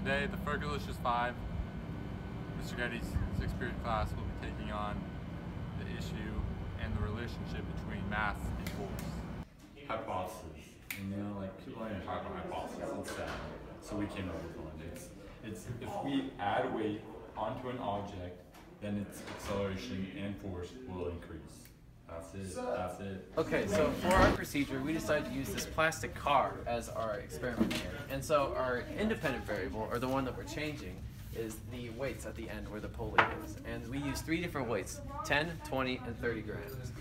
Today, the Fergalicious 5, Mr. Getty's 6th period class will be taking on the issue and the relationship between mass and force. Hypothesis. And like people don't even talk about hypothesis instead. So we came up with one. It's if we add weight onto an object, then its acceleration and force will increase. That's it. That's it. Okay, so for our procedure, we decided to use this plastic car as our experiment here. And so our independent variable, or the one that we're changing, is the weights at the end where the pulley is. And we used 3 different weights, 10, 20, and 30 grams.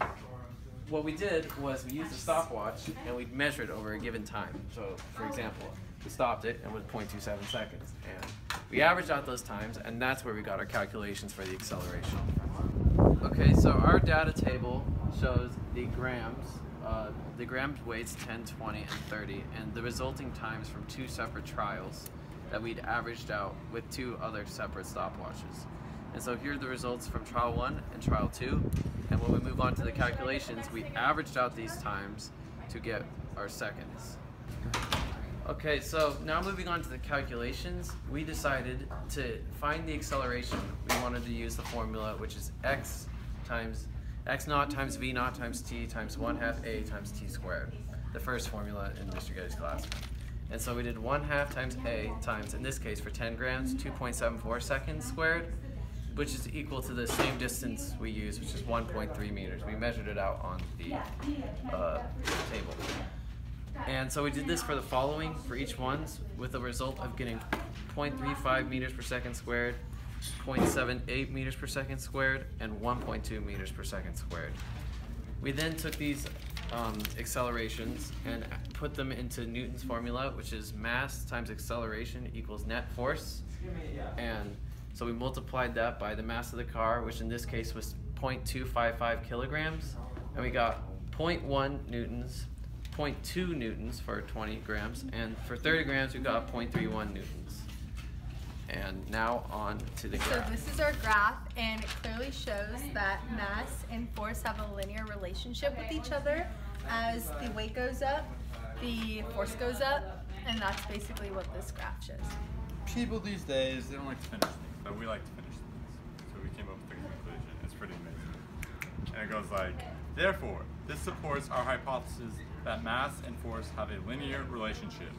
What we did was we used a stopwatch and we measured over a given time. So for example, we stopped it and it was 0.27 seconds. And we averaged out those times, and that's where we got our calculations for the acceleration. Okay, so our data table shows the grams weights 10, 20, and 30, and the resulting times from 2 separate trials that we'd averaged out with 2 other separate stopwatches. And so here are the results from trial 1 and trial 2, and when we move on to the calculations, we averaged out these times to get our seconds. Okay, so now moving on to the calculations, we decided to find the acceleration. We wanted to use the formula, which is x naught times v naught times t times 1/2 a times t squared, the first formula in Mr. Getty's class. And so we did 1/2 times a times, in this case for 10 grams, 2.74 seconds squared, which is equal to the same distance we used, which is 1.3 meters. We measured it out on the table. And so we did this for the following, for each one, with the result of getting 0.35 meters per second squared, 0.78 meters per second squared, and 1.2 meters per second squared. We then took these accelerations and put them into Newton's formula, which is mass times acceleration equals net force. And so we multiplied that by the mass of the car, which in this case was 0.255 kilograms, and we got 0.1 newtons, 0.2 newtons for 20 grams, and for 30 grams we got 0.31 newtons. And now on to the graph. So this is our graph, and it clearly shows that mass and force have a linear relationship with each other. As the weight goes up, the force goes up, and that's basically what this graph shows. People these days, they don't like to finish things, but we like to finish things. So we came up with the conclusion. It's pretty amazing. And it goes like, therefore, this supports our hypothesis that mass and force have a linear relationship.